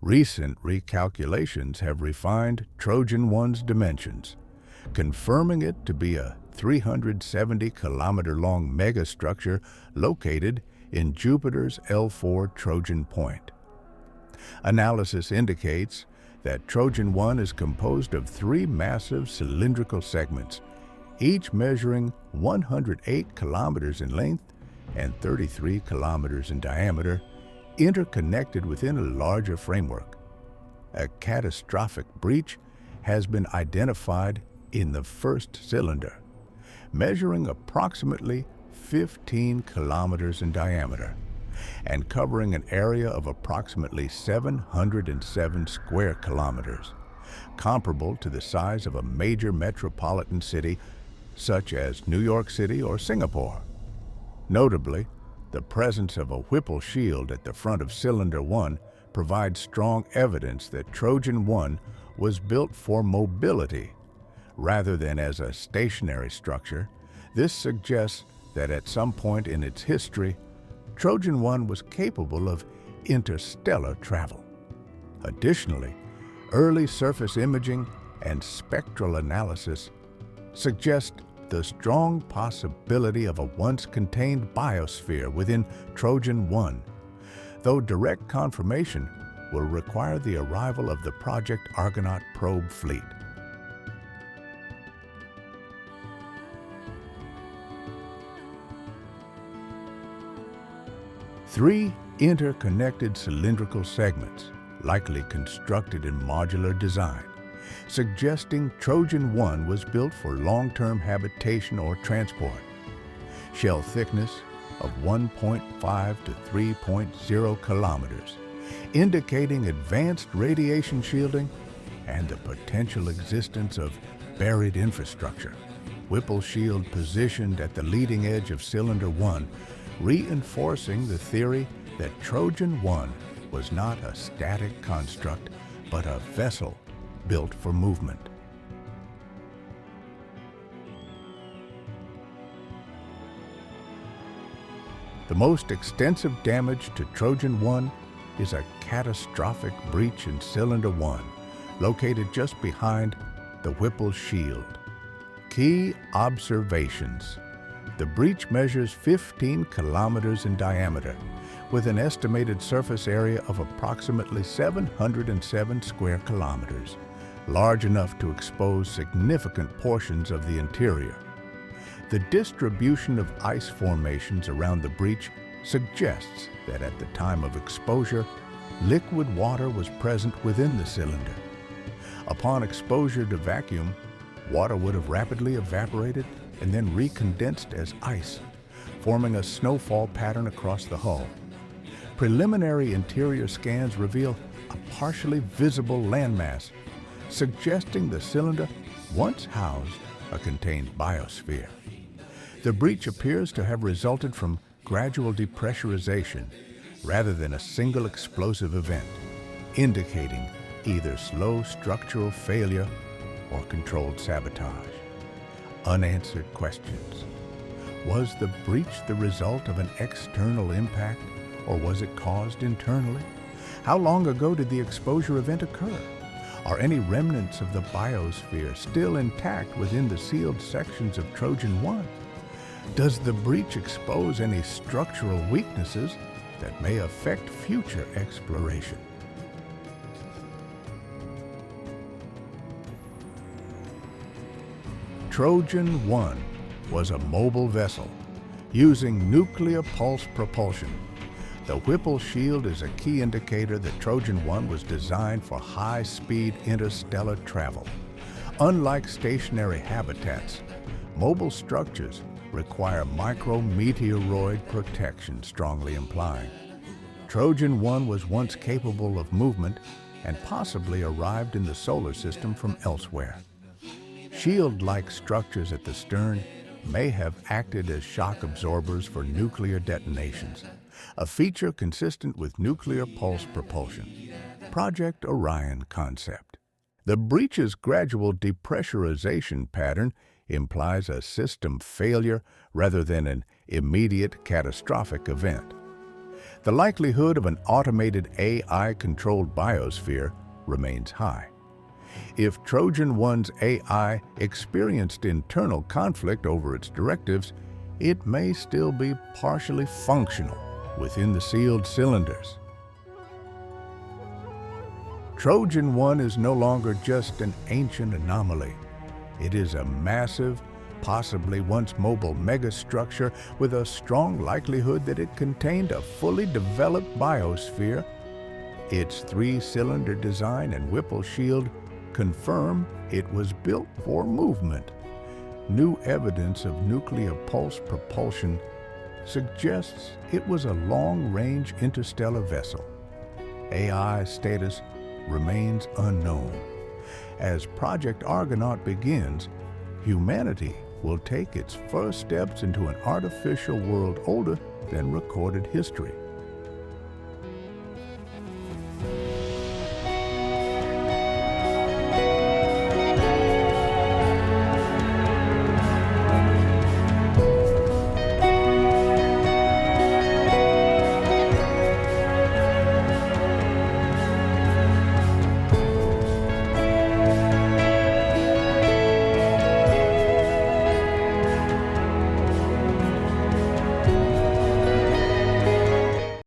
Recent recalculations have refined Trojan 1's dimensions, confirming it to be a 370-kilometer-long megastructure located in Jupiter's L4 Trojan point. Analysis indicates that Trojan 1 is composed of three massive cylindrical segments, each measuring 108 kilometers in length and 33 kilometers in diameter, interconnected within a larger framework. A catastrophic breach has been identified in the first cylinder, measuring approximately 15 kilometers in diameter and covering an area of approximately 707 square kilometers, comparable to the size of a major metropolitan city such as New York City or Singapore. Notably, the presence of a Whipple Shield at the front of Cylinder 1 provides strong evidence that Trojan 1 was built for mobility rather than as a stationary structure. This suggests that at some point in its history, Trojan 1 was capable of interstellar travel. Additionally, early surface imaging and spectral analysis suggest the strong possibility of a once-contained biosphere within Trojan 1, though direct confirmation will require the arrival of the Project Argonaut probe fleet. Three interconnected cylindrical segments, likely constructed in modular design, suggesting Trojan 1 was built for long-term habitation or transport. Shell thickness of 1.5 to 3.0 kilometers, indicating advanced radiation shielding and the potential existence of buried infrastructure. Whipple Shield positioned at the leading edge of Cylinder 1, reinforcing the theory that Trojan 1 was not a static construct, but a vessel built for movement. The most extensive damage to Trojan 1 is a catastrophic breach in Cylinder 1, located just behind the Whipple Shield. Key observations. The breach measures 15 kilometers in diameter, with an estimated surface area of approximately 707 square kilometers, large enough to expose significant portions of the interior. The distribution of ice formations around the breach suggests that at the time of exposure, liquid water was present within the cylinder. Upon exposure to vacuum, water would have rapidly evaporated and then recondensed as ice, forming a snowfall pattern across the hull. Preliminary interior scans reveal a partially visible landmass, suggesting the cylinder once housed a contained biosphere. The breach appears to have resulted from gradual depressurization rather than a single explosive event, indicating either slow structural failure or controlled sabotage. Unanswered questions. Was the breach the result of an external impact, or was it caused internally? How long ago did the exposure event occur? Are any remnants of the biosphere still intact within the sealed sections of Trojan 1? Does the breach expose any structural weaknesses that may affect future exploration? Trojan 1 was a mobile vessel using nuclear pulse propulsion. The Whipple Shield is a key indicator that Trojan 1 was designed for high-speed interstellar travel. Unlike stationary habitats, mobile structures require micrometeoroid protection, strongly implying Trojan 1 was once capable of movement and possibly arrived in the solar system from elsewhere. Shield-like structures at the stern may have acted as shock absorbers for nuclear detonations, a feature consistent with nuclear pulse propulsion. Project Orion concept. The breach's gradual depressurization pattern implies a system failure rather than an immediate catastrophic event. the likelihood of an automated AI-controlled biosphere remains high. If Trojan 1's AI experienced internal conflict over its directives, it may still be partially functional within the sealed cylinders. Trojan 1 is no longer just an ancient anomaly. It is a massive, possibly once mobile megastructure with a strong likelihood that it contained a fully developed biosphere. Its 3-cylinder design and Whipple Shield confirm it was built for movement. New evidence of nuclear pulse propulsion suggests it was a long-range interstellar vessel. AI status remains unknown. As Project Argonaut begins, humanity will take its first steps into an artificial world older than recorded history.